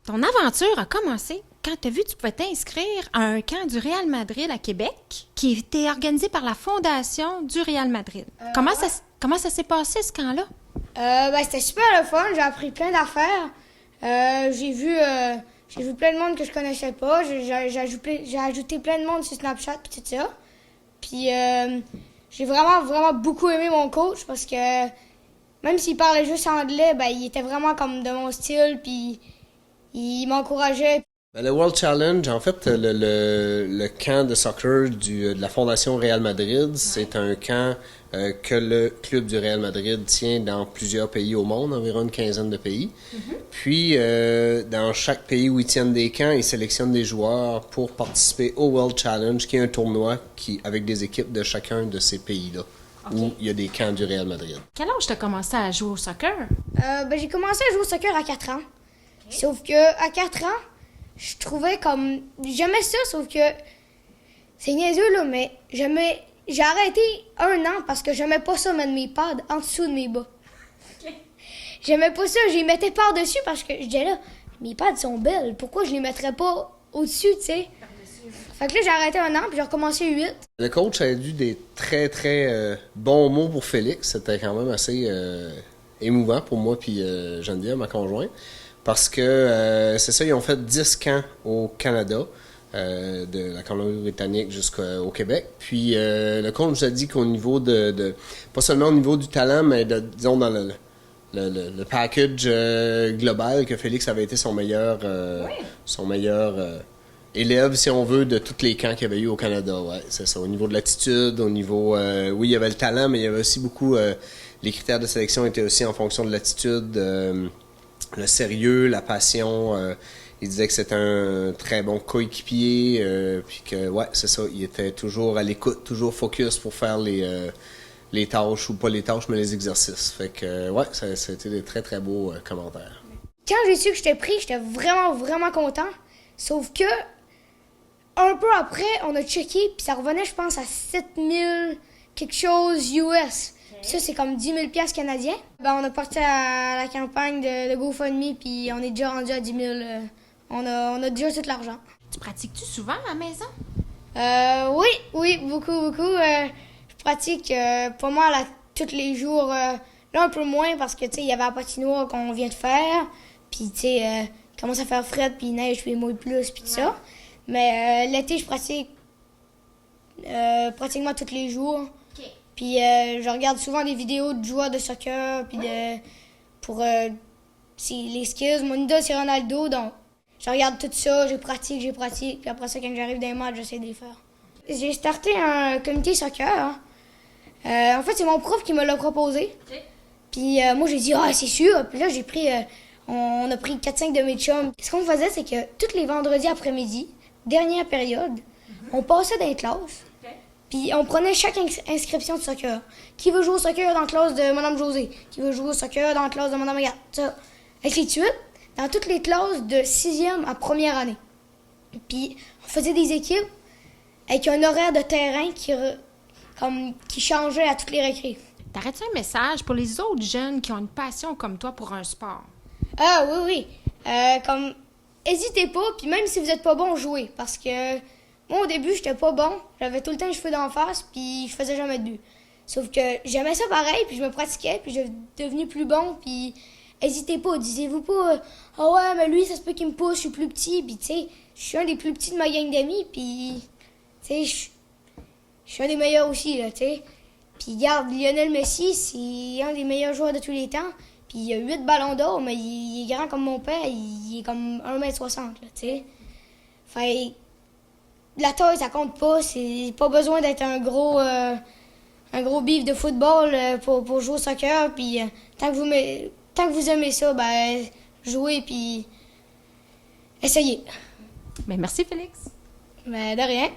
Ton aventure a commencé quand tu as vu que tu pouvais t'inscrire à un camp du Real Madrid à Québec qui était organisé par la Fondation du Real Madrid. Comment ça s'est passé, ce camp-là? C'était super le fun. J'ai appris plein d'affaires. J'ai vu plein de monde que je connaissais pas. J'ai ajouté plein de monde sur Snapchat et tout ça. Puis j'ai vraiment beaucoup aimé mon coach parce que même s'il parlait juste anglais, il était vraiment comme de mon style, puis il m'encourageait. Le World Challenge, en fait, le camp de soccer de la Fondation Real Madrid, c'est un camp que le club du Real Madrid tient dans plusieurs pays au monde, environ une quinzaine de pays. Puis, dans chaque pays où ils tiennent des camps, ils sélectionnent des joueurs pour participer au World Challenge, qui est un tournoi avec des équipes de chacun de ces pays-là, où il y a des camps du Real Madrid. Quel âge t'as commencé à jouer au soccer? J'ai commencé à jouer au soccer à 4 ans. Okay. Sauf que à 4 ans, je trouvais comme... J'aimais ça, sauf que... C'est niaiseux, là, mais j'ai arrêté 1 an parce que j'aimais pas ça mettre mes pads en dessous de mes bas. Okay. J'aimais pas ça, je les mettais par-dessus parce que je disais là, mes pads sont belles, pourquoi je les mettrais pas au-dessus, tu sais? Fait que là, j'ai arrêté 1 an, puis j'ai recommencé 8. Le coach a eu des très, très bons mots pour Félix. C'était quand même assez émouvant pour moi puis Geneviève, ma conjointe. Parce que, c'est ça, ils ont fait 10 camps au Canada, de la Colombie-Britannique jusqu'au Québec. Puis, le coach nous a dit qu'au niveau pas seulement au niveau du talent, mais disons dans le package global, que Félix avait été son meilleur élève, si on veut, de tous les camps qu'il y avait eu au Canada. Ouais, c'est ça. Au niveau de l'attitude, au niveau... oui, il y avait le talent, mais il y avait aussi beaucoup... les critères de sélection étaient aussi en fonction de l'attitude, le sérieux, la passion. Il disait que c'était un très bon coéquipier, puis que, ouais, c'est ça. Il était toujours à l'écoute, toujours focus pour faire les tâches, ou pas les tâches, mais les exercices. Fait que, ouais, ça a été des très, très beaux commentaires. Quand j'ai su que j'étais pris, j'étais vraiment content. Sauf que, un peu après, on a checké, puis ça revenait, je pense, à 7000 quelque chose US. Okay. Puis ça, c'est comme 10 000 piastres canadiens. On a parti à la campagne de GoFundMe, puis on est déjà rendu à 10 000. On a déjà tout l'argent. Tu pratiques-tu souvent à la maison? Oui, beaucoup. Je pratique pas mal tous les jours. Là, un peu moins, parce que, tu sais, il y avait la patinoire qu'on vient de faire. Puis, tu sais, il commence à faire fret, puis il neige, puis il mouille plus, puis tout ça. Mais l'été, je pratique pratiquement tous les jours. Okay. Puis je regarde souvent des vidéos de joueurs de soccer, puis pour les skills. Mon idole, c'est Ronaldo, donc je regarde tout ça, je pratique. Puis après ça, quand j'arrive dans les matchs, j'essaie de les faire. J'ai starté un comité soccer. En fait, c'est mon prof qui me l'a proposé. Okay. Puis moi, j'ai dit, c'est sûr. Puis là, on a pris 4-5 de mes chums. Ce qu'on faisait, c'est que tous les vendredis après-midi, dernière période, on passait dans les classes, puis on prenait chaque inscription de soccer. Qui veut jouer au soccer dans la classe de Mme José? Qui veut jouer au soccer dans la classe de Mme Agathe? Ça. Ainsi de suite, dans toutes les classes de 6e à première année. Puis on faisait des équipes avec un horaire de terrain qui changeait à toutes les récrés. T'aurais-tu un message pour les autres jeunes qui ont une passion comme toi pour un sport? Ah oui. Comme, hésitez pas, puis même si vous êtes pas bon, jouez. Parce que moi, au début, j'étais pas bon. J'avais tout le temps les cheveux d'en face, puis je faisais jamais de but. Sauf que j'aimais ça pareil, puis je me pratiquais, puis je devenais plus bon, puis hésitez pas. Disez-vous pas, ouais, mais lui, ça se peut qu'il me pousse, je suis plus petit. Puis tu sais, je suis un des plus petits de ma gang d'amis, puis tu sais, je suis un des meilleurs aussi, là, tu sais. Puis regarde, Lionel Messi, c'est un des meilleurs joueurs de tous les temps. Puis il a 8 ballons d'or, mais il est grand comme mon père, il est comme 1,60 m, tu sais. Fait la taille, ça compte pas, c'est pas besoin d'être un gros bif de football pour jouer au soccer. Puis tant que vous aimez ça, jouez, puis essayez. Merci, Félix. De rien.